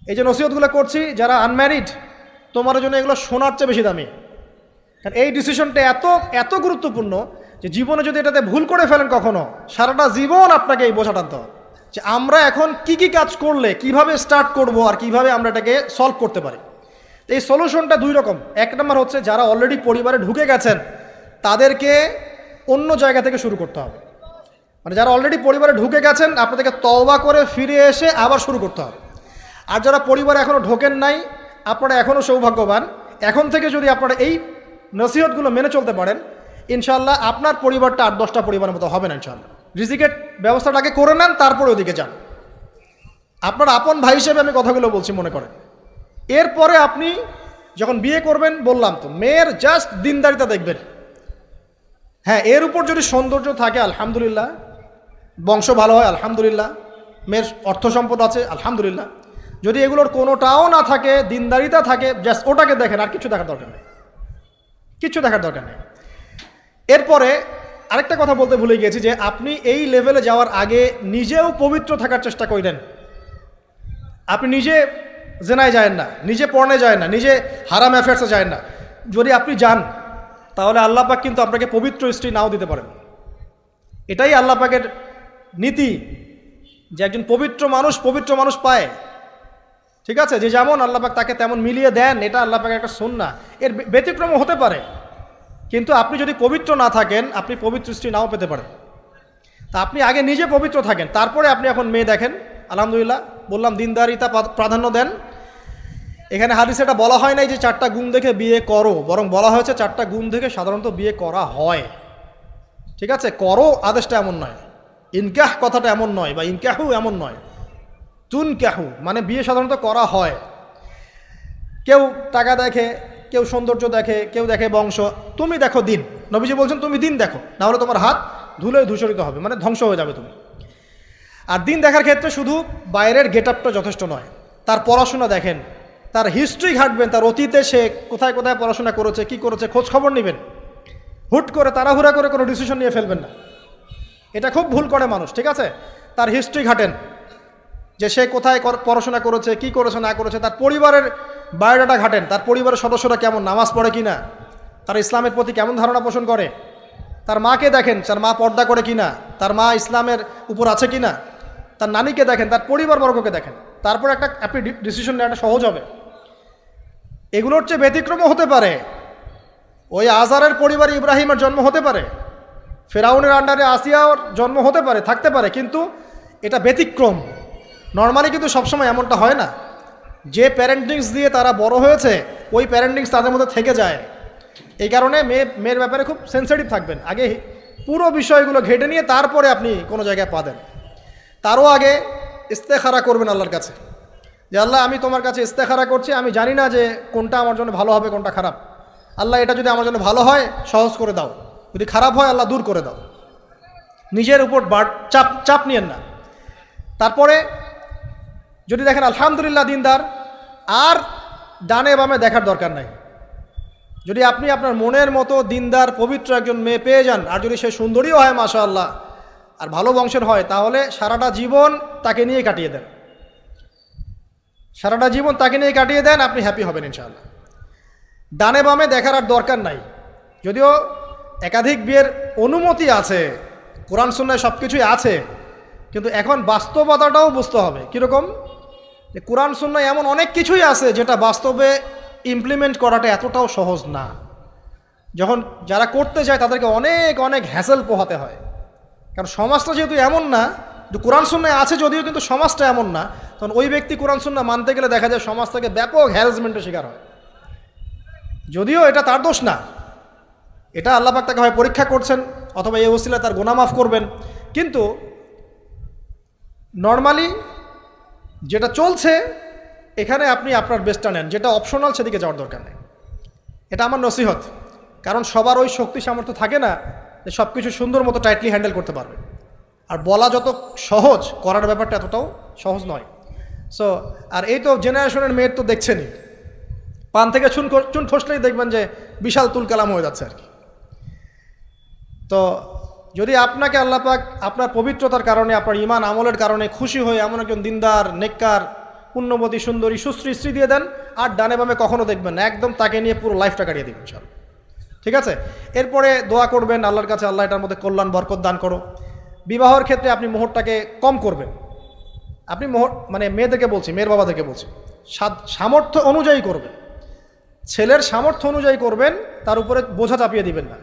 এই যে নসিহতগুলো করছি, যারা আনম্যারিড, তোমার জন্য এগুলো শোনার চেয়ে বেশি দামি। কারণ এই ডিসিশনটা এত এত গুরুত্বপূর্ণ যে জীবনে যদি এটাতে ভুল করে ফেলেন কখনো, সারাটা জীবন আপনাকে এই বোঝা টানতে হবে যে আমরা এখন কি কি কাজ করলে কিভাবে স্টার্ট করব আর কিভাবে আমরা এটাকে সলভ করতে পারি। এই সলিউশনটা দুই রকম। এক নম্বর হচ্ছে যারা অলরেডি পরিবারে ঢুকে গেছেন তাদেরকে অন্য জায়গা থেকে শুরু করতে হবে। মানে যারা অলরেডি পরিবারে ঢুকে গেছেন আপনাদেরকে তওবা করে ফিরে এসে আবার শুরু করতে হবে। আর যারা পরিবারে এখনও ঢোকেন নাই, আপনারা এখনও সৌভাগ্যবান। এখন থেকে যদি আপনারা এই নসিহতগুলো মেনে চলতে পারেন, ইনশাল্লাহ আপনার পরিবারটা 8-10টা পরিবারের মতো হবে না ইনশাল্লাহ। রিজিকের ব্যবস্থাটাকে করে নেন, তারপরে ওদিকে যান। আপনার আপন ভাই হিসেবে আমি কথাগুলো বলছি, মনে করেন। এরপরে আপনি যখন বিয়ে করবেন, বললাম তো, মেয়ের জাস্ট দিনদারিতা দেখবেন। হ্যাঁ, এর উপর যদি সৌন্দর্য থাকে আলহামদুলিল্লাহ, বংশ ভালো হয় আলহামদুলিল্লাহ, মেয়ের অর্থ সম্পদ আছে আলহামদুলিল্লাহ। যদি এগুলোর কোনোটাও না থাকে, দিনদারিতা থাকে, জাস্ট ওটাকে দেখেন, আর কিছু দেখার দরকার নেই, কিছু দেখার দরকার নেই। এরপরে আরেকটা কথা বলতে ভুলে গিয়েছি যে আপনি এই লেভেলে যাওয়ার আগে নিজেও পবিত্র থাকার চেষ্টা করেন। আপনি নিজে জেনায় যায় না, নিজে পর্নে যায় না, নিজে হারাম অ্যাফেয়ার্সে যায় না। যদি আপনি যান তাহলে আল্লাহ পাক কিন্তু আপনাকে পবিত্র স্ত্রী নাও দিতে পারেন। এটাই আল্লাহ পাকের নীতি যে একজন পবিত্র মানুষ পায়। ঠিক আছে, যে যেমন আল্লাহ পাক তাকে তেমন মিলিয়ে দেন, এটা আল্লাহ পাকের একটা সুন্নাহ। এর ব্যতিক্রমও হতে পারে, কিন্তু আপনি যদি পবিত্র না থাকেন আপনি পবিত্র স্ত্রী নাও পেতে পারেন। তা আপনি আগে নিজে পবিত্র থাকেন, তারপরে আপনি এখন মেয়ে দেখেন। আলহামদুলিল্লাহ, বললাম দিনদারিতা প্রাধান্য দেন। এখানে হাদিসে এটা বলা হয় নাই যে 4টা গুণ দেখে বিয়ে করো, বরং বলা হয়েছে 4টা গুণ দেখে সাধারণত বিয়ে করা হয়। ঠিক আছে, করো আদেশটা এমন নয়, ইনকাহ কথাটা এমন নয়, বা ইনকাহু এমন নয়, তুনকাহু মানে বিয়ে সাধারণত করা হয়। কেউ টাকা দেখে, কেউ সৌন্দর্য দেখে, কেউ দেখে বংশ। তুমি দেখো দিন। নবীজি বলছেন তুমি দিন দেখো, না হলে তোমার হাত ধুলোয় ধূসরিত হবে, মানে ধ্বংস হয়ে যাবে তুমি। আর দিন দেখার ক্ষেত্রে শুধু বাইরের গেট আপটা যথেষ্ট নয়, তার পড়াশোনা দেখেন, তার হিস্ট্রি ঘাটবেন, তার অতীতে সে কোথায় কোথায় পড়াশোনা করেছে, কি করেছে, খোঁজ খবর নেবেন। হুট করে তাড়াহুড়া করে কোনো ডিসিশন নিয়ে ফেলবেন না, এটা খুব ভুল করে মানুষ। ঠিক আছে, তার হিস্ট্রি ঘাটেন যে সে কোথায় পড়াশোনা করেছে, কি করেছে না করেছে। তার পরিবারের বায়োডাটা ঘাটেন, তার পরিবারের সদস্যরা কেমন, নামাজ পড়ে কি না, তার ইসলামের প্রতি কেমন ধারণা পোষণ করে। তার মাকে দেখেন, তার মা পর্দা করে কি না, তার মা ইসলামের উপর আছে কি না। তার নানিকে দেখেন, তার পরিবারবর্গকে দেখেন, তারপর আপনি ডিসিশন নেওয়াটা সহজ হবে। এগুলোর চেয়ে ব্যতিক্রমও হতে পারে। ওই আজারের পরিবারে ইব্রাহিমের জন্ম হতে পারে, ফেরাউনের আন্ডারে আসিয়ার জন্ম হতে পারে, থাকতে পারে, কিন্তু এটা ব্যতিক্রম। নর্মালি কিন্তু সবসময় এমনটা হয় না। যে প্যারেন্টিংস দিয়ে তারা বড় হয়েছে, ওই প্যারেন্টিংস তাদের মধ্যে থেকে যায়। এই কারণে মেয়ের ব্যাপারে খুব সেন্সিটিভ থাকবেন। আগে পুরো বিষয়গুলো ঘেটে নিয়ে তারপরে আপনি কোনো জায়গায় পা দেন। তারও আগে ইস্তেখারা করবেন আল্লাহর কাছে, যে আল্লাহ আমি তোমার কাছে ইস্তেখারা করছি, আমি জানি না যে কোনটা আমার জন্য ভালো হবে কোনটা খারাপ। আল্লাহ এটা যদি আমার জন্য ভালো হয় সহজ করে দাও, যদি খারাপ হয় আল্লাহ দূর করে দাও। নিজের উপর চাপ নিয়েন না। তারপরে যদি দেখেন আলহামদুলিল্লাহ দিনদার, আর ডানে বামে দেখার দরকার নাই। যদি আপনি আপনার মনের মতো দিনদার পবিত্র একজন মেয়ে পেয়ে যান, আর যদি সে সুন্দরীও হয় মাশাআল্লাহ, আর ভালো বংশের হয়, তাহলে সারাটা জীবন তাকে নিয়ে কাটিয়ে দেন, সারাটা জীবন তাকে নিয়ে কাটিয়ে দেন, আপনি হ্যাপি হবেন ইনশাআল্লাহ। ডানে বামে দেখার আর দরকার নাই। যদিও একাধিক বিয়ের অনুমতি আছে, কোরআন সুন্নাহয় সব কিছুই আছে, কিন্তু এখন বাস্তবতাটাও বুঝতে হবে। কীরকম? যে কোরআন সুন্নাহয় এমন অনেক কিছুই আছে যেটা বাস্তবে ইমপ্লিমেন্ট করাটা এতটাও সহজ না। যখন যারা করতে যায় তাদেরকে অনেক অনেক হ্যাসেল পোহাতে হয়, কারণ সমাজটা যেহেতু এমন না। কোরআন সুন্নাহয় আছে যদিও, কিন্তু সমাজটা এমন না। তখন ওই ব্যক্তি কোরআন সুন্নাহ মানতে গেলে দেখা যায় সমাজ থেকে ব্যাপক হ্যারাসমেন্টের শিকার হয়। যদিও এটা তার দোষ না, এটা আল্লাহ পাক তাকে হয় পরীক্ষা করছেন, অথবা এই ওসিলায় তার গুনাহ মাফ করবেন। কিন্তু নর্মালি যেটা চলছে, এখানে আপনি আপনার বেস্টটা নেন, যেটা অপশনাল সেদিকে যাওয়ার দরকার নেই। এটা আমার নসিহত। কারণ সবার ওই শক্তি সামর্থ্য থাকে না যে সব কিছু সুন্দর মতো টাইটলি হ্যান্ডেল করতে পারবে। আর বলা যত সহজ, করার ব্যাপারটা এতটাও সহজ নয়। সো আর এই তো জেনারেশনের মেয়ের তো দেখছেনই, পান থেকে চুন খসলেই দেখবেন যে বিশাল তুলকালাম হয়ে যাচ্ছে আর কি। তো যদি আপনাকে আল্লাহ পাক আপনার পবিত্রতার কারণে, আপনার ঈমান আমলের কারণে খুশি হয়ে এমন একজন দিনদার, নেককার, পুণ্যবতী সুন্দরী সুশ্রী স্ত্রী দিয়ে দেন, আর ডানে বামে কখনো দেখবেন না, একদম তাকে নিয়ে পুরো লাইফটা কাটিয়ে দিবেন ইনশাআল্লাহ। ঠিক আছে? এরপরে দোয়া করবেন আল্লাহর কাছে, আল্লাহ এটার মধ্যে কল্যাণ বরকত দান করো। বিবাহের ক্ষেত্রে আপনি মোহরটাকে কম করবেন। আপনি মোহর মানে মেয়েদেরকে বলছি, মেয়ের বাবাদেরকে বলছি, সামর্থ্য অনুযায়ী করবেন, ছেলের সামর্থ্য অনুযায়ী করবেন, তার উপরে বোঝা চাপিয়ে দিবেন না।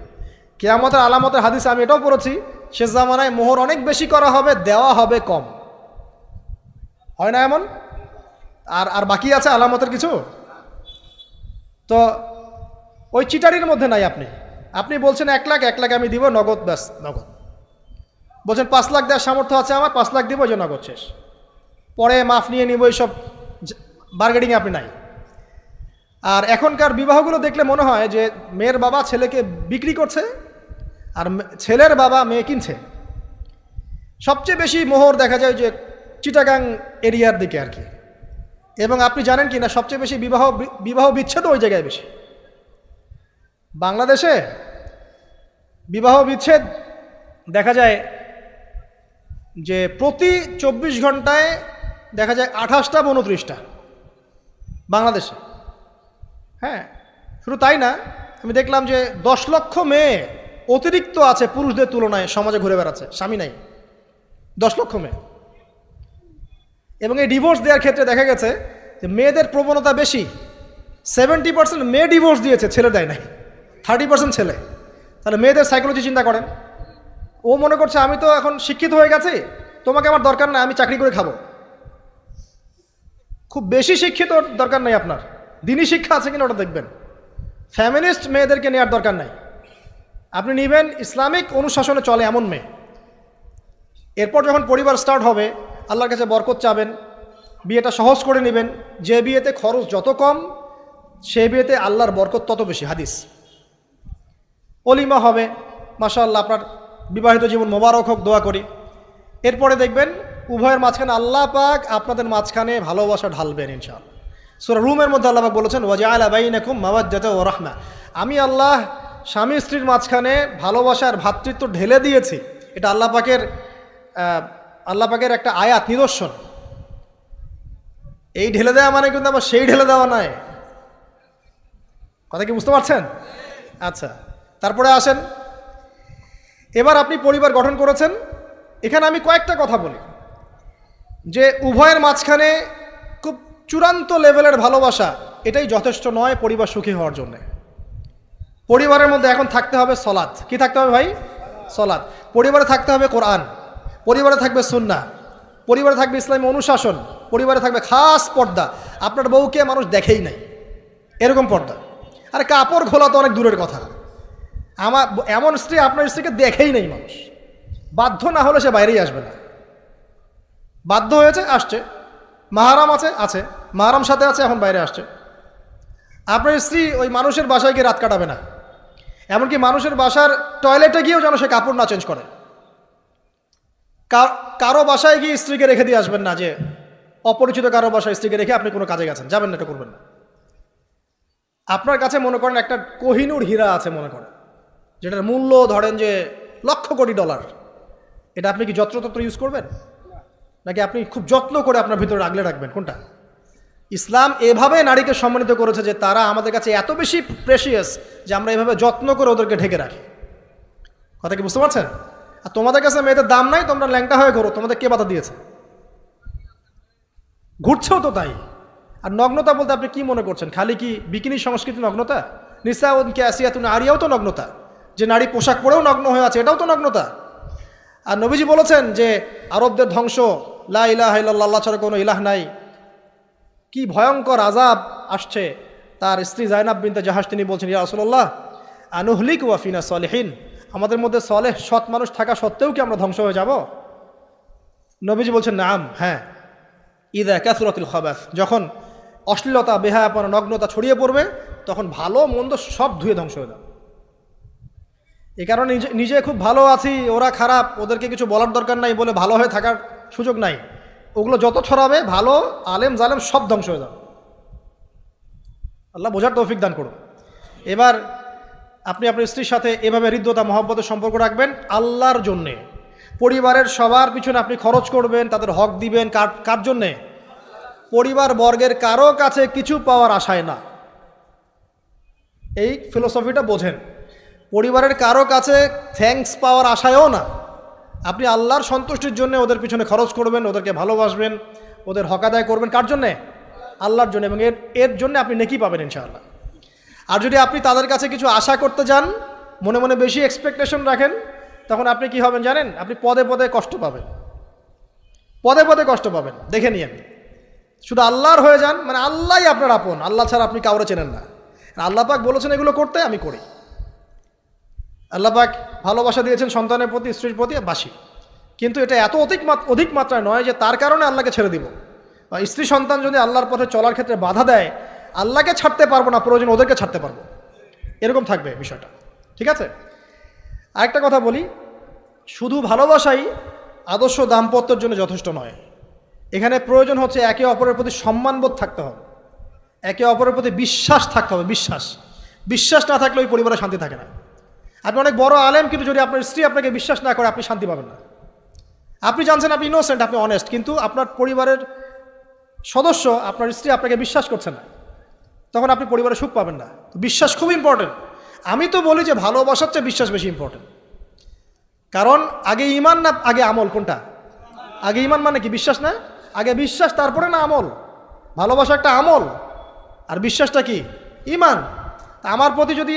কিয়ামতের আলামতের হাদিসে আমি এটাও পড়েছি, শেষ জামানায় মোহর অনেক বেশি করা হবে, দেওয়া হবে কম। হয় না এমন? আর বাকি আছে আলামতের কিছু? তো ওই চিটারির মধ্যে নাই। আপনি বলছেন 1 লাখ, 1 লাখ আমি দিব নগদ, ব্যাস নগদ। বলছেন 5 লাখ দেওয়ার সামর্থ্য আছে আমার, 5 লাখ দিব, যে নগদ শেষ, পরে মাফ নিয়ে নিব, এইসব বার্গেনিংয়ে আপনি নাই। আর এখনকার বিবাহগুলো দেখলে মনে হয় যে মেয়ের বাবা ছেলেকে বিক্রি করছে আর ছেলের বাবা মেয়ে কিনছে। সবচেয়ে বেশি মোহর দেখা যায় যে চিটাগাং এরিয়ার দিকে আর কি। এবং আপনি জানেন কি না, সবচেয়ে বেশি বিবাহ বিচ্ছেদ ওই জায়গায় বেশি। বাংলাদেশে বিবাহ বিচ্ছেদ দেখা যায় যে প্রতি 24 ঘন্টায় দেখা যায় 28টা বা 29টা বাংলাদেশে। হ্যাঁ, শুধু তাই না, আমি দেখলাম যে 10 লক্ষ মেয়ে অতিরিক্ত আছে পুরুষদের তুলনায় সমাজে ঘুরে বেড়াচ্ছে, স্বামী নাই, 10 লক্ষ মেয়ে। এবং এই ডিভোর্স দেওয়ার ক্ষেত্রে দেখা গেছে যে মেয়েদের প্রবণতা বেশি। 70% মেয়ে ডিভোর্স দিয়েছে, ছেলে দেয় নাই, 30% ছেলে। তাহলে মেয়েদের সাইকোলজি চিন্তা করেন। ও মনে করছে আমি তো এখন শিক্ষিত হয়ে গেছি, তোমাকে আমার দরকার নাই, আমি চাকরি করে খাবো। খুব বেশি শিক্ষিত দরকার নাই আপনার, দিনই শিক্ষা আছে কিনা ওটা দেখবেন। ফ্যামিলিস্ট মেয়েদেরকে নেওয়ার দরকার নাই, আপনি নেবেন ইসলামিক অনুশাসনে চলে এমন মেয়ে। এরপর যখন পরিবার স্টার্ট হবে, আল্লাহর কাছে বরকত চাবেন, বিয়েটা সহজ করে নেবেন। যে বিয়েতে খরচ যত কম, সে বিয়েতে আল্লাহর বরকত তত বেশি। হাদিস। অলিমা হবে, মাশাআল্লাহ, আপনার বিবাহিত জীবন মোবারক হোক, দোয়া করি। এরপরে দেখবেন উভয়ের মাঝখানে আল্লাহ পাক আপনাদের মাঝখানে ভালোবাসা ঢালবেন ইনশাআল্লাহ। সূরা রুমের মধ্যে আল্লাহ পাক বলেছেন, ওয়াজআলা বাইনাকুম মাওয়াজ্জাতা ওয়া রাহমা, আমি আল্লাহ স্বামী স্ত্রীর মাঝখানে ভালোবাসার ভ্রাতৃত্ব ঢেলে দিয়েছি। এটা আল্লাহ পাকের একটা আয়াত, নিদর্শন। এই ঢেলে দেওয়া মানে কিন্তু আবার সেই ঢেলে দেওয়া নয়। কথা কি বুঝতে পারছেন? আচ্ছা, তারপরে আসেন, এবার আপনি পরিবার গঠন করেছেন। এখানে আমি কয়েকটা কথা বলি যে উভয়ের মাঝখানে খুব চূড়ান্ত লেভেলের ভালোবাসা, এটাই যথেষ্ট নয় পরিবার সুখী হওয়ার জন্য। পরিবারের মধ্যে এখন থাকতে হবে সলাত। কি থাকতে হবে ভাই? সলাত। পরিবারে থাকতে হবে কোরআন, পরিবারে থাকবে সুন্নাহ, পরিবারে থাকবে ইসলামী অনুশাসন, পরিবারে থাকবে খাস পর্দা। আপনার বউকে মানুষ দেখেই নাই, এরকম পর্দা। আর কাপড় খোলা তো অনেক দূরের কথা, আমার এমন স্ত্রী আপনার স্ত্রীকে দেখেই নেই মানুষ। বাধ্য না হলে সে বাইরেই আসবে না, বাধ্য হয়েছে আসছে, মাহারাম আছে, মাহারাম সাথে আছে, এখন বাইরে আসছে। আপনার স্ত্রী ওই মানুষের বাসায় গিয়ে রাত কাটাবে না, এমনকি মানুষের বাসার টয়লেটে গিয়েও যেন সে কাপড় না চেঞ্জ করে। কারো বাসায় গিয়ে স্ত্রীকে রেখে দিয়ে আসবেন না, যে অপরিচিত কারো বাসায় স্ত্রীকে রেখে আপনি কোনো কাজে গেছেন, যাবেন না, এটা করবেন না। আপনার কাছে মনে করেন একটা কোহিনূর হীরা আছে, মনে করেন যেটার মূল্য ধরেন যে লক্ষ কোটি ডলার, এটা আপনি কি যত্রতত্র ইউজ করবেন, নাকি আপনি খুব যত্ন করে আপনার ভিতরে আগলে রাখবেন? কোনটা? ইসলাম এভাবে নারীকে সম্মানিত করেছে যে তারা আমাদের কাছে এত বেশি প্রেশিয়াস যে আমরা এভাবে যত্ন করে ওদেরকে ঢেকে রাখি। কথা কি বুঝতে পারছেন? আর তোমাদের কাছে মেয়েদের দাম নাই, তোমরা ল্যাংটা হয়ে ঘোরো, তোমাদের কে বাধা দিয়েছে? ঘুরছেও তো তাই। আর নগ্নতা বলতে আপনি কি মনে করছেন? খালি কি বিকিনি সংস্কৃতি নগ্নতা? নিসাউন কাসিয়াতুন আরিয়াও তো নগ্নতা, যে নারী পোশাক পরেও নগ্ন হয়ে আছে, এটাও তো নগ্নতা। আর নবীজি বলেছেন যে আরবদের ধ্বংস, লা ইলাহা ইল্লাল্লাহ, আল্লাহ ছাড়া কোনো ইলাহ নাই। কি ভয়ঙ্কর আযাব আসছে। তার স্ত্রী জায়নাব বিনতে জাহাশ তিনি বলছেন, ইয়া রাসূলুল্লাহ আনুহলিক ওয়া ফিনা সলিহিন, আমাদের মধ্যে সলেহ সৎ মানুষ থাকা সত্ত্বেও কি আমরা ধ্বংস হয়ে যাব? নবীজি বলছেন, নাম, হ্যাঁ। ইদা কাসরাতুল খাবাস, যখন অশ্লীলতা, বেহায়াপনা, নগ্নতা ছড়িয়ে পড়বে, তখন ভালো মন্দ সব ধুয়ে ধ্বংস হয়ে যাবে। এই কারণে নিজে খুব ভালো আছি, ওরা খারাপ, ওদেরকে কিছু বলার দরকার নাই বলে ভালো হয়ে থাকার সুযোগ নাই। ওগুলো যত ছড়াবে, ভালো আলেম জালেম সব ধ্বংস হয়ে যাবে। আল্লাহ বোঝার তৌফিক দান করুন। এবার আপনি আপনার স্ত্রীর সাথে এভাবে হৃদ্যতা মহব্বতের সম্পর্ক রাখবেন আল্লাহর জন্যে। পরিবারের সবার পিছনে আপনি খরচ করবেন, তাদের হক দিবেন, কার জন্যে? পরিবার বর্গের কারো কাছে কিছু পাওয়ার আশায় না। এই ফিলোসফিটা বোঝেন। পরিবারের কারো কাছে থ্যাঙ্কস পাওয়ার আশায়ও না। আপনি আল্লাহর সন্তুষ্টির জন্য ওদের পিছনে খরচ করবেন, ওদেরকে ভালোবাসবেন, ওদের হক আদায় করবেন। কার জন্যে? আল্লাহর জন্য, এবং এর জন্য আপনি নেকি পাবেন ইনশাআল্লাহ। আর যদি আপনি তাদের কাছে কিছু আশা করতে যান, মনে মনে বেশি এক্সপেকটেশন রাখেন, তখন আপনি কি হবেন জানেন? আপনি পদে পদে কষ্ট পাবেন, পদে পদে কষ্ট পাবেন। দেখে নিয়েন, শুধু আল্লাহর হয়ে যান, মানে আল্লাহই আপনার আপন, আল্লাহ ছাড়া আপনি কাউরে চেনেন না। আল্লাহ পাক বলেছেন এগুলো করতে, আমি করি। আল্লাহ পাক ভালোবাসা দিয়েছেন সন্তানের প্রতি, স্ত্রীর প্রতি, বাসি। কিন্তু এটা এত অধিক মাত্রায় নয় যে তার কারণে আল্লাহকে ছেড়ে দিব। বা স্ত্রী সন্তান যদি আল্লাহর পথে চলার ক্ষেত্রে বাধা দেয়, আল্লাহকে ছাড়তে পারবো না, প্রয়োজন ওদেরকে ছাড়তে পারবো, এরকম থাকবে বিষয়টা। ঠিক আছে? আরেকটা কথা বলি, শুধু ভালোবাসাই আদর্শ দাম্পত্যের জন্য যথেষ্ট নয়। এখানে প্রয়োজন হচ্ছে একে অপরের প্রতি সম্মানবোধ থাকতে হবে, একে অপরের প্রতি বিশ্বাস থাকতে হবে। বিশ্বাস না থাকলে ওই পরিবারে শান্তি থাকে না। আপনি অনেক বড় আলেম, কিন্তু যদি আপনার স্ত্রী আপনাকে বিশ্বাস না করে, আপনি শান্তি পাবেন না। আপনি জানছেন আপনি ইনোসেন্ট, আপনি অনেস্ট, কিন্তু আপনার পরিবারের সদস্য, আপনার স্ত্রী আপনাকে বিশ্বাস করছে না, তখন আপনি পরিবারে সুখ পাবেন না। বিশ্বাস খুব ইম্পর্টেন্ট। আমি তো বলি যে ভালোবাসার চেয়ে বিশ্বাস বেশি ইম্পর্টেন্ট। কারণ আগে ইমান না আগে আমল? কোনটা আগে? ইমান মানে কি? বিশ্বাস না? আগে বিশ্বাস, তারপরে না আমল? ভালোবাসা একটা আমল, আর বিশ্বাসটা কি? ইমান। আমার প্রতি যদি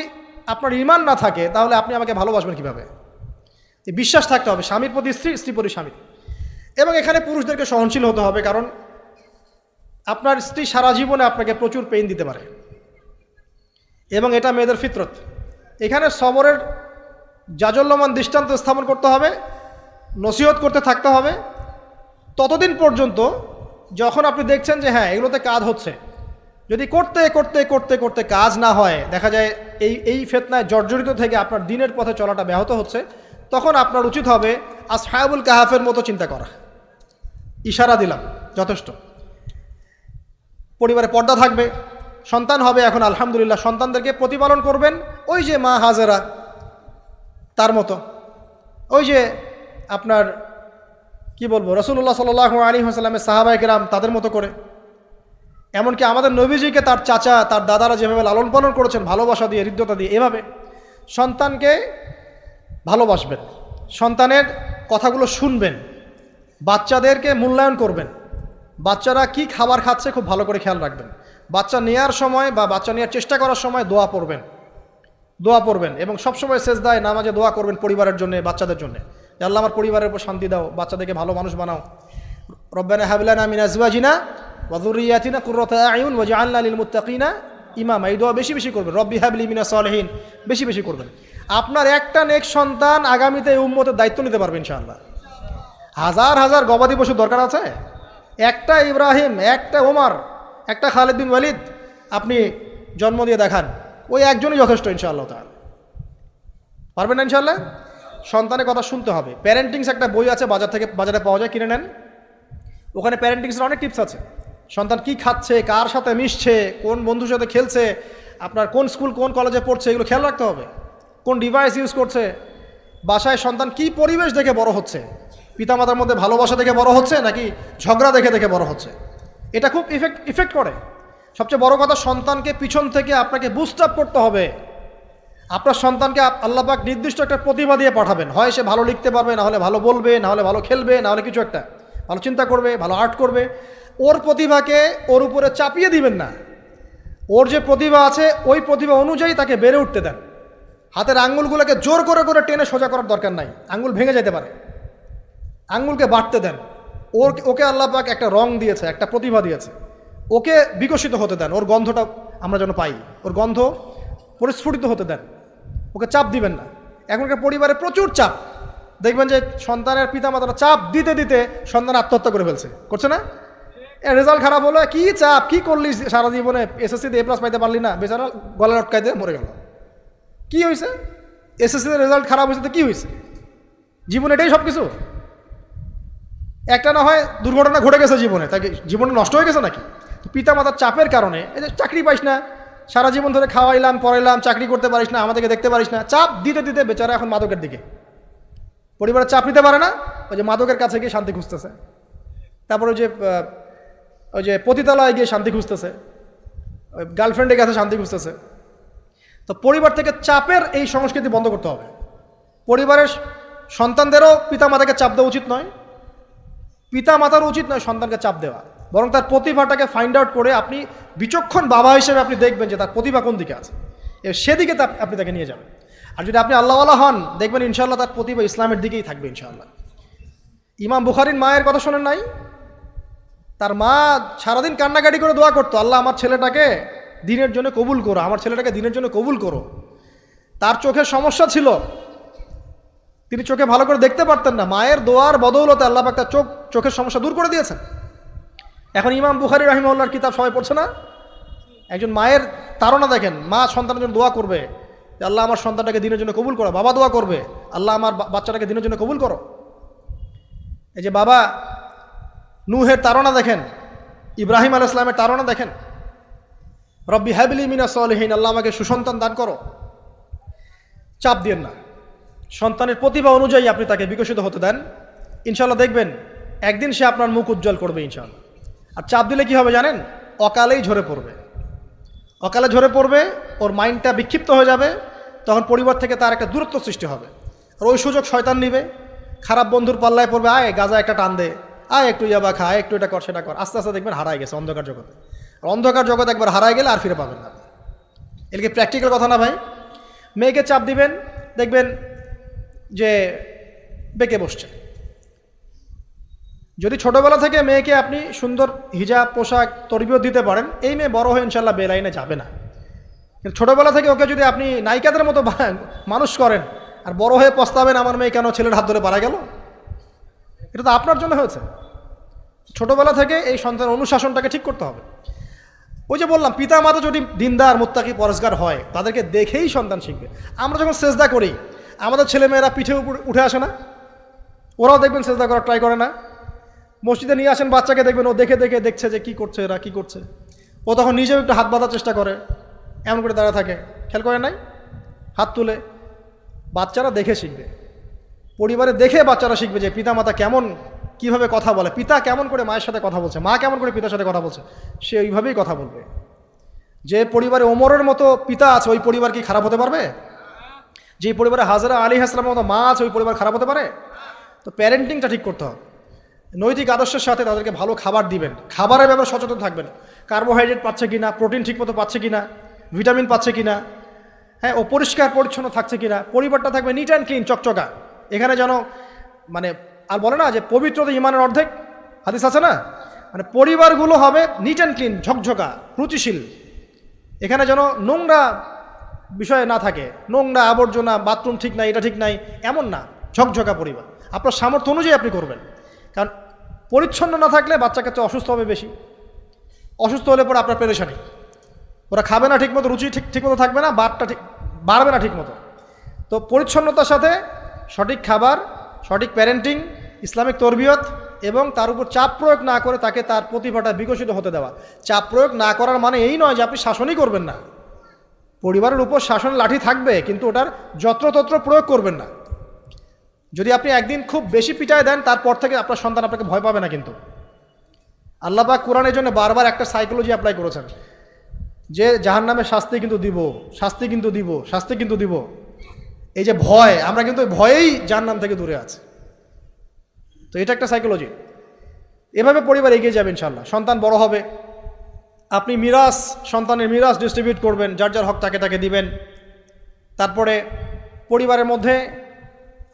আপনার ইমান না থাকে, তাহলে আপনি আমাকে ভালোবাসবেন কিভাবে? বিশ্বাস থাকতে হবে, স্বামীর প্রতি স্ত্রী, স্ত্রী প্রতি স্বামী। এবং এখানে পুরুষদেরকে সহনশীল হতে হবে, কারণ আপনার স্ত্রী সারা জীবনে আপনাকে প্রচুর পেইন দিতে পারে, এবং এটা মেয়েদের ফিতরত। এখানে সবরের জাজল্যমান দৃষ্টান্ত স্থাপন করতে হবে, নসিহত করতে থাকতে হবে ততদিন পর্যন্ত যখন আপনি দেখছেন যে হ্যাঁ এগুলোতে কাজ হচ্ছে। যদি করতে করতে করতে করতে কাজ না হয়, দেখা যায় এই ফিতনায় জর্জরিত থেকে আপনার দিনের পথে চলাটা ব্যাহত হচ্ছে, তখন আপনার উচিত হবে আসহাবুল কাহাফের মতো চিন্তা করা। ইশারা দিলাম, যথেষ্ট। পরিবারে পর্দা থাকবে, সন্তান হবে, এখন আলহামদুলিল্লাহ সন্তানদেরকে প্রতিপালন করবেন ওই যে মা হাজেরা তার মতো, ওই যে আপনার কি বলবো, রাসূলুল্লাহ সাল্লাল্লাহু আলাইহি ওয়াসাল্লামের সাহাবায়ে কেরাম তাদের মতো করে। এমনকি আমাদের নবীজিকে তার চাচা, তার দাদারা যেভাবে লালন পালন করেছেন ভালোবাসা দিয়ে, হৃদ্যতা দিয়ে, এভাবে সন্তানকে ভালোবাসবেন, সন্তানের কথাগুলো শুনবেন, বাচ্চাদেরকে মূল্যায়ন করবেন। বাচ্চারা কি খাবার খাচ্ছে খুব ভালো করে খেয়াল রাখবেন। বাচ্চা নেওয়ার সময় বা বাচ্চা নেওয়ার চেষ্টা করার সময় দোয়া পড়বেন, এবং সবসময় সেজদায় নামাজে দোয়া করবেন পরিবারের জন্য, বাচ্চাদের জন্য, যে আল্লাহ আমার পরিবারের উপর শান্তি দাও, বাচ্চাদেরকে ভালো মানুষ বানাও। রব্বানা হাব লানা মিন আজওয়াজিনা ওয়া যুররিয়াতিনা কুররাতা আয়ুন ওয়াজআলনা লিল মুত্তাকিনা ইমামা। এই দোয়া বেশি বেশি করবেন। রব্বি হাবলি মিনাস সালিহিন বেশি বেশি করবেন। আপনার একটা নেক সন্তান আগামীতে এই উম্মতের দায়িত্ব নিতে পারবে ইনশাআল্লাহ। হাজার হাজার গবাদি পশু দরকার আছে? একটা ইব্রাহিম, একটা ওমর, একটা খালিদ বিন ওয়ালিদ আপনি জন্ম দিয়ে দেখান, ওই একজনই যথেষ্ট ইনশাআল্লাহ তাআলা। পারবেন না ইনশাআল্লাহ? সন্তানের কথা শুনতে হবে। প্যারেন্টিংস একটা বই আছে, বাজারে পাওয়া যায়, কিনে নেন। ওখানে প্যারেন্টিংসের অনেক টিপস আছে। সন্তান কি খাচ্ছে, কার সাথে মিশছে, কোন বন্ধুর সাথে খেলছে, আপনার কোন স্কুল কোন কলেজে পড়ছে, এগুলো খেয়াল রাখতে হবে। কোন ডিভাইস ইউজ করছে, বাসায় সন্তান কি পরিবেশ দেখে বড় হচ্ছে, পিতামাতার মধ্যে ভালোবাসা দেখে বড় হচ্ছে নাকি ঝগড়া দেখে দেখে বড় হচ্ছে, এটা খুব ইফেক্ট করে। সবচেয়ে বড় কথা, সন্তানকে পিছন থেকে আপনাকে বুস্ট আপ করতে হবে। আপনার সন্তানকে আল্লাহ পাক নির্দিষ্ট একটা প্রতিভা দিয়ে পাঠাবেন। হয় সে ভালো লিখতে পারবে, না হলে ভালো বলবে, না হলে ভালো খেলবে, না হলে কিছু একটা ভালো চিন্তা করবে, ভালো আর্ট করবে। ওর প্রতিভাকে ওর উপরে চাপিয়ে দিবেন না। ওর যে প্রতিভা আছে ওই প্রতিভা অনুযায়ী তাকে বেড়ে উঠতে দেন। হাতের আঙ্গুলগুলোকে জোর করে করে টেনে সোজা করার দরকার নাই, আঙ্গুল ভেঙে যেতে পারে। আঙ্গুলকে বাড়তে দেন। ওকে আল্লাহ পাক একটা রং দিয়েছে, একটা প্রতিভা দিয়েছে, ওকে বিকশিত হতে দেন। ওর গন্ধটা আমরা যেন পাই, ওর গন্ধ পরিস্ফুটিত হতে দেন। ওকে চাপ দিবেন না। এখনকার পরিবারে প্রচুর চাপ, দেখবেন যে সন্তানের পিতামাতারা চাপ দিতে দিতে সন্তান আত্মহত্যা করে ফেলছে, করছে না? রেজাল্ট খারাপ হলো, কি চাপ, কি করলি সারা জীবনে, এসএসসিতে এ প্লাস পাইতে পারলি না, বেচারা গলা লটকাইতে মরে গেল। কি হয়েছে? এসএসসিতে রেজাল্ট খারাপ হয়েছে তো কি হয়েছে? জীবনে এটাই সব কিছু? একটা না হয় দুর্ঘটনা ঘটে গেছে জীবনে, তাকে জীবনে নষ্ট হয়ে গেছে নাকি? পিতামাতার চাপের কারণে, এই যে চাকরি পাইস না, সারা জীবন ধরে খাওয়াইলাম পড়াইলাম, চাকরি করতে পারিস না, আমাদেরকে দেখতে পারিস না, চাপ দিতে দিতে বেচারা এখন মাদকের দিকে। পরিবারের চাপ নিতে পারে না, ওই যে মাদকের কাছে গিয়ে শান্তি খুঁজতেছে। তারপরে যে ওই যে পতিতালয়ে গিয়ে শান্তি খুঁজতেছে, ওই গার্লফ্রেন্ডের কাছে শান্তি খুঁজতেছে। তো পরিবার থেকে চাপের এই সংস্কৃতি বন্ধ করতে হবে। পরিবারের সন্তানদেরও পিতামাতাকে চাপ দেওয়া উচিত নয়, পিতামাতার উচিত নয় সন্তানকে চাপ দেওয়া, বরং তার প্রতিভাটাকে ফাইন্ড আউট করে আপনি বিচক্ষণ বাবা হিসেবে আপনি দেখবেন যে তার প্রতিভা কোন দিকে আছে, সেদিকে আপনি তাকে নিয়ে যাবেন। আর যদি আপনি আল্লাহওয়ালা হন, দেখবেন ইনশাআল্লাহ তার প্রতিভা ইসলামের দিকেই থাকবে ইনশাআল্লাহ। ইমাম বুখারীর মায়ের কথা শোনেন নাই? তার মা সারাদিন কান্নাকাটি করে দোয়া করতো, আল্লাহ আমার ছেলেটাকে দিনের জন্য কবুল করো, আমার ছেলেটাকে দিনের জন্য কবুল করো। তার চোখের সমস্যা ছিল, তিনি চোখে ভালো করে দেখতে পারতেন না, মায়ের দোয়ার বদৌলতে আল্লাহ পাক তার চোখের সমস্যা দূর করে দিয়েছেন। এখন ইমাম বুখারী রাহিমাহুল্লাহর কিতাব সবাই পড়ছে না? একজন মায়ের তাড়না দেখেন, মা সন্তানের জন্য দোয়া করবে যে আল্লাহ আমার সন্তানটাকে দিনের জন্য কবুল করো, বাবা দোয়া করবে আল্লাহ আমার বাচ্চাটাকে দিনের জন্য কবুল করো। এই যে বাবা নূহের তাড়না দেখেন, ইব্রাহিম আলাইহিস সালামের তাড়না দেখেন, রব্বি হাবলি মিনাস সালিহিন, আল্লাহ আমাকে সুসন্তান দান করো। চাপ দিয়েন না, সন্তানের প্রতিভা অনুযায়ী আপনি তাকে বিকশিত হতে দেন, ইনশাআল্লাহ দেখবেন একদিন সে আপনার মুখ উজ্জ্বল করবে ইনশাআল্লাহ। আর চাপ দিলে কি হবে জানেন? অকালেই ঝরে পড়বে, অকালে ঝরে পড়বে, ওর মাইন্ডটা বিক্ষিপ্ত হয়ে যাবে, তখন পরিবার থেকে তার একটা দূরত্ব সৃষ্টি হবে। আর ওই সুযোগ শয়তান নিবে, খারাপ বন্ধুর পাল্লায় পড়বে, আয় গাজা একটা টান দে, আয় একটু ইয়াবা খা, একটু এটা কর সেটা কর, আস্তে আস্তে দেখবেন হারায় গেছে অন্ধকার জগতে। আর অন্ধকার জগৎ একবার হারায় গেলে আর ফিরে পাবেন না। এর কি প্র্যাকটিক্যাল কথা না ভাই? মেয়েকে চাপ দিবেন, দেখবেন যে বেঁকে বসছে। যদি ছোটবেলা থেকে মেয়েকে আপনি সুন্দর হিজাব পোশাক তরবিয়ত দিতে পারেন, এই মেয়ে বড় হয়ে ইনশাল্লাহ বেলাইনে যাবে না। কিন্তু ছোটবেলা থেকে ওকে যদি আপনি নায়িকাদের মতো মানুষ করেন আর বড় হয়ে পস্তাবেন আমার মেয়ে কেন ছেলের হাত ধরে পারা গেল, এটা তো আপনার জন্য হয়েছে। ছোটবেলা থেকে এই সন্তানের অনুশাসনটাকে ঠিক করতে হবে। ওই যে বললাম, পিতা মাতা যদি দিনদার মুত্তাকি পরেজগার হয়, তাদেরকে দেখেই সন্তান শিখবে। আমরা যখন সেজদা করি, আমাদের ছেলেমেয়েরা পিঠে উপরে উঠে আসে না? ওরাও দেখবেন সেজদা করার ট্রাই করে না? মসজিদে নিয়ে আসেন বাচ্চাকে, দেখবেন ও দেখে দেখে দেখছে যে কি করছে এরা, কি করছে, ও তখন নিজেও একটু হাত বাঁধার চেষ্টা করে, এমন করে দাঁড়া থাকে, খেয়াল করে নাই? হাত তুলে। বাচ্চারা দেখে শিখবে, পরিবারে দেখে বাচ্চারা শিখবে যে পিতামাতা কেমন, কিভাবে কথা বলে, পিতা কেমন করে মায়ের সাথে কথা বলছে, মা কেমন করে পিতার সাথে কথা বলছে, সে ওইভাবেই কথা বলবে। যে পরিবারে ওমরের মতো পিতা আছে, ওই পরিবার কি খারাপ হতে পারবে? যে পরিবারে হাজরা আলাইহিস সালামের মতো মা আছে, ওই পরিবার খারাপ হতে পারে? তো প্যারেন্টিংটা ঠিক করতে হবে, নৈতিক আদর্শের সাথে তাদেরকে ভালো খাবার দিবেন, খাবারের ব্যাপারে সচেতন থাকবেন, কার্বোহাইড্রেট পাচ্ছে কিনা, প্রোটিন ঠিকমতো পাচ্ছে কিনা, ভিটামিন পাচ্ছে কিনা, হ্যাঁ ও পরিষ্কার পরিচ্ছন্ন থাকছে কিনা, পরিবারটা থাকবে নিট অ্যান্ড ক্লিন, চকচকা। এখানে যেন মানে আর বলে না যে পবিত্রতা ইমানের অর্ধেক, হাদিস আছে না? মানে পরিবারগুলো হবে নিট অ্যান্ড ক্লিন, ঝকঝকা, রুচিশীল। এখানে যেন নোংরা বিষয় না থাকে, নোংরা আবর্জনা, বাথরুম ঠিক নাই, এটা ঠিক নাই, এমন না, ঝকঝকা পরিবার। আপনার সামর্থ্য অনুযায়ী আপনি করবেন, কারণ পরিচ্ছন্ন না থাকলে বাচ্চা কাচ্চা অসুস্থ হবে বেশি, অসুস্থ হলে পরে আপনার পেরেশানি, ওরা খাবে না ঠিকমতো, রুচি ঠিকমতো থাকবে না, বাতটা ঠিক বাড়বে না ঠিকমতো। তো পরিচ্ছন্নতার সাথে সঠিক খাবার, সঠিক প্যারেন্টিং, ইসলামিক তরবিয়ত এবং তার উপর চাপ প্রয়োগ না করে তাকে তার প্রতিভাটা বিকশিত হতে দেওয়া। চাপ প্রয়োগ না করার মানে এই নয় যে আপনি শাসনই করবেন না, পরিবারের উপর শাসন লাঠি থাকবে, কিন্তু ওটার যত্রতত্র প্রয়োগ করবেন না। যদি আপনি একদিন খুব বেশি পিটায় দেন, তারপর থেকে আপনার সন্তান আপনাকে ভয় পাবে না। কিন্তু আল্লাহ পাক কোরআনের জন্য বারবার একটা সাইকোলজি অ্যাপ্লাই করেছেন যে জাহান্নামের শাস্তি কিন্তু দিব, শাস্তি কিন্তু দিব, শাস্তি কিন্তু দিব। এই যে ভয়, আমরা কিন্তু ভয়েই জাহান্নাম থেকে দূরে আছি। তো এটা একটা সাইকোলজি। এভাবে পরিবার এগিয়ে যাবে ইনশাল্লাহ। সন্তান বড় হবে, আপনি মিরাস, সন্তানের মিরাস ডিস্ট্রিবিউট করবেন, যার যার হক তাকে তাকে দিবেন। তারপরে পরিবারের মধ্যে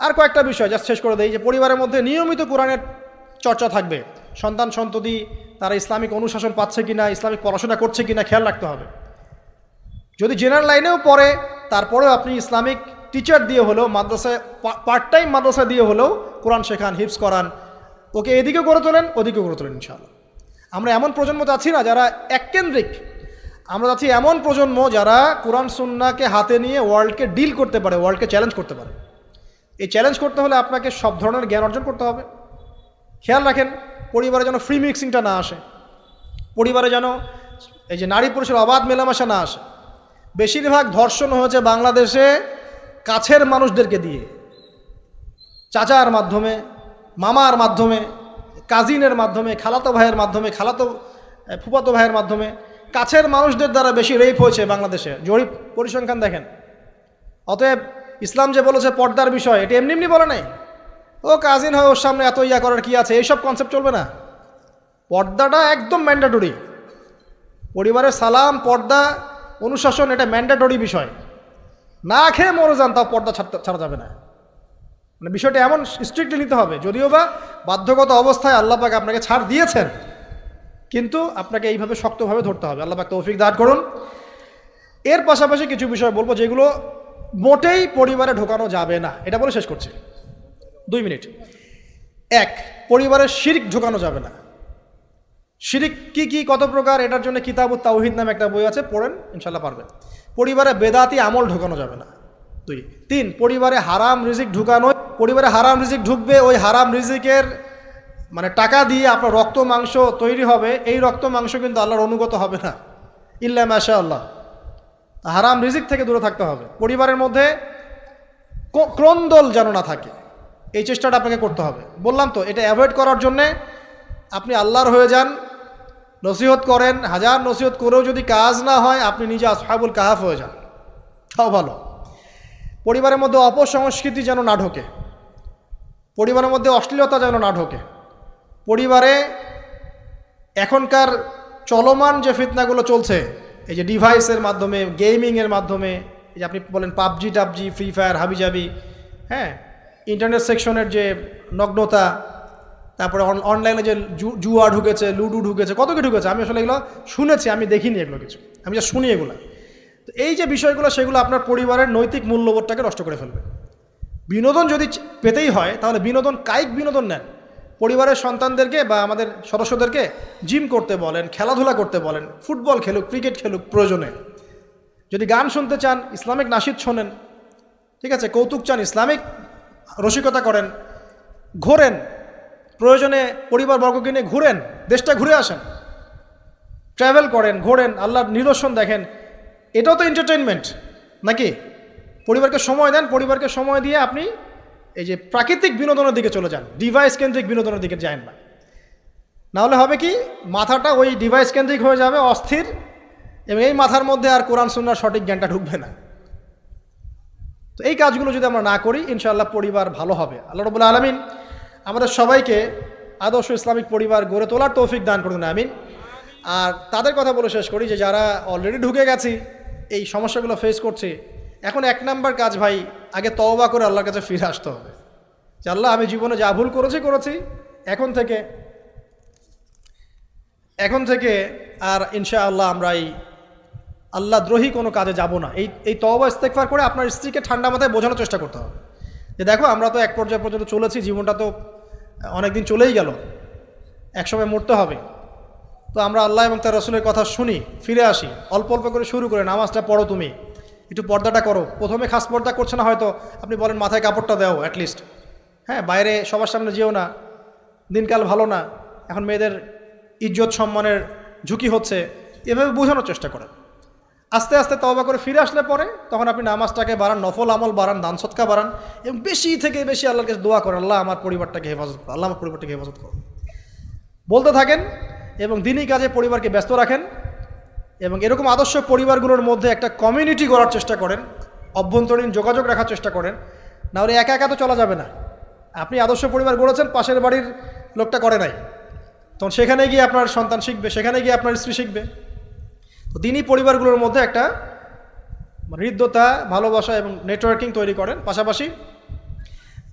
আর কয়েকটা বিষয় জাস্ট শেষ করে দেই, যে পরিবারের মধ্যে নিয়মিত কোরআনের চর্চা থাকবে। সন্তান সন্ততি তারা ইসলামিক অনুশাসন পাচ্ছে কিনা, ইসলামিক পড়াশোনা করছে কিনা খেয়াল রাখতে হবে। যদি জেনারেল লাইনেও পড়ে, তারপরেও আপনি ইসলামিক টিচার দিয়ে হলেও, মাদ্রাসায় পার্ট টাইম মাদ্রাসা দিয়ে হলেও কোরআন শেখান, হিফজ করান, ওকে এদিকে করে তোলেন, ওদিকে করে তোলেন ইনশাআল্লাহ। আমরা এমন প্রজন্ম চাচ্ছি না যারা এককেন্দ্রিক, আমরা চাচ্ছি এমন প্রজন্ম যারা কোরআন সুন্নাহকে হাতে নিয়ে ওয়ার্ল্ডকে ডিল করতে পারে, ওয়ার্ল্ডকে চ্যালেঞ্জ করতে পারে। এই চ্যালেঞ্জ করতে হলে আপনাকে সব ধরনের জ্ঞান অর্জন করতে হবে। খেয়াল রাখেন পরিবারে যেন ফ্রি মিক্সিংটা না আসে, পরিবারে যেন এই যে নারী পুরুষের অবাধ মেলামেশা না আসে। বেশিরভাগ ধর্ষণ হয়েছে বাংলাদেশে কাছের মানুষদেরকে দিয়ে, চাচার মাধ্যমে, মামার মাধ্যমে, কাজিনের মাধ্যমে, খালাতো ভাইয়ের মাধ্যমে, খালাতো ফুফাতো ভাইয়ের মাধ্যমে, কাছের মানুষদের দ্বারা বেশি রেপ হয়েছে বাংলাদেশে, জরিপ পরিসংখ্যান দেখেন। অতএব ইসলাম যে বলেছে পর্দার বিষয়, এটা এমনি এমনি বলে নাই ও কাজিন হয় ওর সামনে এত ইয়া করার কি আছে, এইসব কনসেপ্ট চলবে না। পর্দাটা একদম ম্যান্ডেটরি। পরিবারের সালাম, পর্দা, অনুশাসন, এটা ম্যান্ডেটরি বিষয়। না খেয়ে মরে যান তাও পর্দা ছাড়া যাবে না। মানে বিষয়টা এমন স্ট্রিক্টলি নিতে হবে, যদিও বা বাধ্যগত অবস্থায় আল্লাহ পাক আপনাকে ছাড় দিয়েছেন, কিন্তু আপনাকে এইভাবে শক্তভাবে ধরতে হবে। আল্লাহ পাক তৌফিক দান করুন। এর পাশাপাশি কিছু বিষয় বলবো যেগুলো মোটেই পরিবারে ঢোকানো যাবে না, এটা বলে শেষ করছি 2 মিনিট। 1, পরিবারের শিরক ঢোকানো যাবে না। শিরক কি কি, কত প্রকার, এটার জন্য কিতাবুত তাওহীদ নামে একটা বই আছে, পড়েন ইনশাল্লাহ পারবেন। পরিবারে বেদাতি আমল ঢোকানো যাবে না। 2, 3, পরিবারে হারাম রিজিক ঢুকানো। পরিবারে হারাম রিজিক ঢুকবে, ওই হারাম রিজিকের মানে টাকা দিয়ে আপনার রক্ত মাংস তৈরি হবে, এই রক্ত মাংস কিন্তু আল্লাহর অনুগত হবে না, ইল্লা মাশাআল্লাহ। হারাম রিজিক থেকে দূরে থাকতে হবে। পরিবারের মধ্যে ক্রন্দল যেন না থাকে, এই চেষ্টাটা আপনাকে করতে হবে। বললাম তো, এটা অ্যাভয়েড করার জন্যে আপনি আল্লাহর হয়ে যান, নসিহত করেন, হাজার নসিহত করেও যদি কাজ না হয়, আপনি নিজে আসহাবুল কাহাফ হয়ে যান, তাও ভালো। পরিবারের মধ্যে অপসংস্কৃতি যেন না ঢোকে, পরিবারের মধ্যে অশ্লীলতা যেন না ঢোকে। পরিবারে এখনকার চলমান যে ফিতনাগুলো চলছে, এই যে ডিভাইসের মাধ্যমে, গেমিংয়ের মাধ্যমে, এই যে আপনি বলেন পাবজি টাবজি, ফ্রি ফায়ার, হাবিজাবি, হ্যাঁ, ইন্টারনেট সেকশনের যে নগ্নতা, তারপরে অনলাইনে যে জুয়া ঢুকেছে, লুডু ঢুকেছে, কত কি ঢুকেছে, আমি আসলে এগুলো শুনেছি, আমি দেখিনি এগুলো কিছু, আমি যা শুনি এগুলো। তো এই যে বিষয়গুলো, সেগুলো আপনার পরিবারের নৈতিক মূল্যবোধটাকে নষ্ট করে ফেলবে। বিনোদন যদি পেতেই হয়, তাহলে বিনোদন, কায়িক বিনোদন নেন। পরিবারের সন্তানদেরকে বা আমাদের সদস্যদেরকে জিম করতে বলেন, খেলাধুলা করতে বলেন, ফুটবল খেলুক, ক্রিকেট খেলুক প্রয়োজনে। যদি গান শুনতে চান, ইসলামিক নাশিদ শোনেন, ঠিক আছে, কৌতুক চান, ইসলামিক রসিকতা করেন, ঘোরেন, প্রয়োজনে পরিবারবর্গকে নিয়ে ঘুরেন, দেশটা ঘুরে আসেন, ট্রাভেল করেন, ঘোরেন, আল্লাহর নিদর্শন দেখেন, এটাও তো এন্টারটেইনমেন্ট নাকি? পরিবারকে সময় দেন, পরিবারকে সময় দিয়ে আপনি এই যে প্রাকৃতিক বিনোদনের দিকে চলে যান, ডিভাইস কেন্দ্রিক বিনোদনের দিকে যান না। নাহলে হবে কি, মাথাটা ওই ডিভাইস কেন্দ্রিক হয়ে যাবে, অস্থির, এবং এই মাথার মধ্যে আর কোরআন সুন্নাহর সঠিক জ্ঞানটা ঢুকবে না। তো এই কাজগুলো যদি আমরা না করি, ইনশাআল্লাহ পরিবার ভালো হবে। আল্লাহ রাব্বুল আলামিন আমাদের সবাইকে আদর্শ ইসলামিক পরিবার গড়ে তোলার তৌফিক দান করুন, আমিন। আর তাদের কথা বলে শেষ করি যে যারা অলরেডি ঢুকে গেছি, এই সমস্যাগুলো ফেস করছে, এখন 1 নাম্বার কাজ ভাই, আগে তওবা করে আল্লাহর কাছে ফিরে আসতে হবে যে আল্লাহ, আমি জীবনে যা ভুল করেছি, এখন থেকে আর ইনশাআল্লাহ আমরা এই আল্লাহ দ্রোহী কোনো কাজে যাব না। এই তওবা ইস্তেগফার করে আপনার স্ত্রীকে ঠান্ডা মাথায় বোঝানোর চেষ্টা করতে হবে যে দেখো, আমরা তো এক পর্যায় পর্যন্ত চলেছি, জীবনটা তো অনেক দিন চলেই গেল, একসময় মরতে হবে। তো আমরা আল্লাহ এবং তার রাসূলের কথা শুনি, ফিরে আসি, অল্প অল্প করে শুরু করে নামাজটা পড়ো, তুমি একটু পর্দাটা করো। প্রথমে খাস পর্দা করছে না হয়তো, আপনি বলেন মাথায় কাপড়টা দাও অ্যাটলিস্ট, হ্যাঁ, বাইরে সবার সামনে যেও না, দিনকাল ভালো না, এখন মেয়েদের ইজ্জত সম্মানের ঝুঁকি হচ্ছে, এভাবে বোঝানোর চেষ্টা করেন। আস্তে আস্তে তওবা করে ফিরে আসলে পরে তখন আপনি নামাজটাকে বাড়ান, নফল আমল বাড়ান, দান সদকা বাড়ান, এবং বেশি থেকে বেশি আল্লাহর কাছে দোয়া করেন, আল্লাহ আমার পরিবারটাকে হেফাজত করো, আল্লাহ আমার পরিবারটাকে হেফাজত করো, বলতে থাকেন। এবং দিনই কাজে পরিবারকে ব্যস্ত রাখেন, এবং এরকম আদর্শ পরিবারগুলোর মধ্যে একটা কমিউনিটি গড়ার চেষ্টা করেন, অভ্যন্তরীণ যোগাযোগ রাখার চেষ্টা করেন। নাহলে একা একা তো চলা যাবে না। আপনি আদর্শ পরিবার গড়েছেন, পাশের বাড়ির লোকটা করে নাই, তখন সেখানে গিয়ে আপনার সন্তান শিখবে, সেখানে গিয়ে আপনার স্ত্রী শিখবে। তো দিনই পরিবারগুলোর মধ্যে একটা হৃদ্যতা, ভালোবাসা এবং নেটওয়ার্কিং তৈরি করেন। পাশাপাশি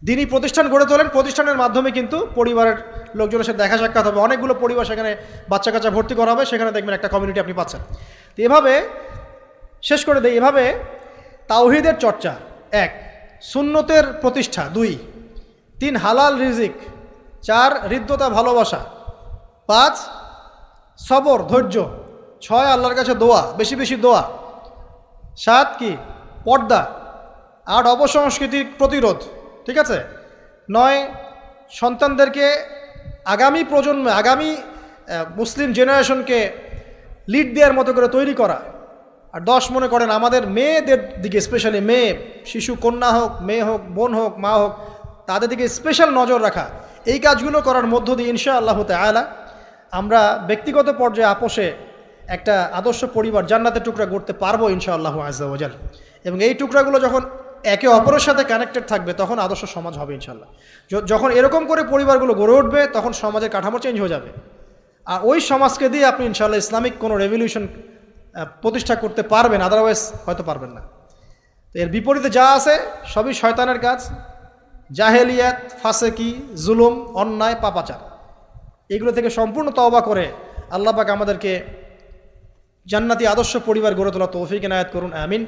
দিনই প্রতিষ্ঠান গড়ে তোলেন, প্রতিষ্ঠানের মাধ্যমে কিন্তু পরিবারের লোকজনের সাথে দেখা সাক্ষাৎ হবে, অনেকগুলো পরিবার সেখানে বাচ্চা কাচ্চা ভর্তি করা হবে, সেখানে দেখবেন একটা কমিউনিটি আপনি পাচ্ছেন। তো এভাবে শেষ করে দেয়, এভাবে তাওহীদের চর্চা 1, সুন্নতের প্রতিষ্ঠা 2, 3 হালাল রিজিক, 4 হৃদ্যতা ভালোবাসা, 5 সবর ধৈর্য, 6 আল্লাহর কাছে দোয়া, বেশি বেশি দোয়া, 7 কি পর্দা, 8 অপসংস্কৃতির প্রতিরোধ, ঠিক আছে, 9 সন্তানদেরকে আগামী প্রজন্মে, আগামী মুসলিম জেনারেশনকে লিড দেওয়ার মতো করে তৈরি করা, আর 10 মনে করেন আমাদের মেয়েদের দিকে, স্পেশালি মেয়ে শিশু, কন্যা হোক, মেয়ে হোক, বোন হোক, মা হোক, তাদের দিকে স্পেশাল নজর রাখা। এই কাজগুলো করার মধ্য দিয়ে ইনশাআল্লাহ তাআলা আমরা ব্যক্তিগত পর্যায়ে আপোষে একটা আদর্শ পরিবার জান্নাতের টুকরা গড়তে পারবো ইনশাআল্লাহ আযজা ওয়া জাল। এবং এই টুকরাগুলো যখন একে অপরের সাথে কানেক্টেড থাকবে তখন আদর্শ সমাজ হবে ইনশাআল্লাহ। যখন এরকম করে পরিবারগুলো গড়ে উঠবে তখন সমাজের কাঠামো চেঞ্জ হয়ে যাবে। আর ওই সমাজকে দিয়ে আপনি ইনশাআল্লাহ ইসলামিক কোনো রেভলিউশন প্রতিষ্ঠা করতে পারবেন, আদারওয়াইজ হয়তো পারবেন না। তো এর বিপরীতে যা আছে সবই শয়তানের কাজ, জাহেলিয়াত, ফাসেকি, জুলুম, অন্যায়, পাপাচার। এগুলো থেকে সম্পূর্ণ তওবা করে আল্লাহ পাক আমাদেরকে জান্নাতি আদর্শ পরিবার গড়ে তোলা তৌফিক এনায়েত করুন, আমিন।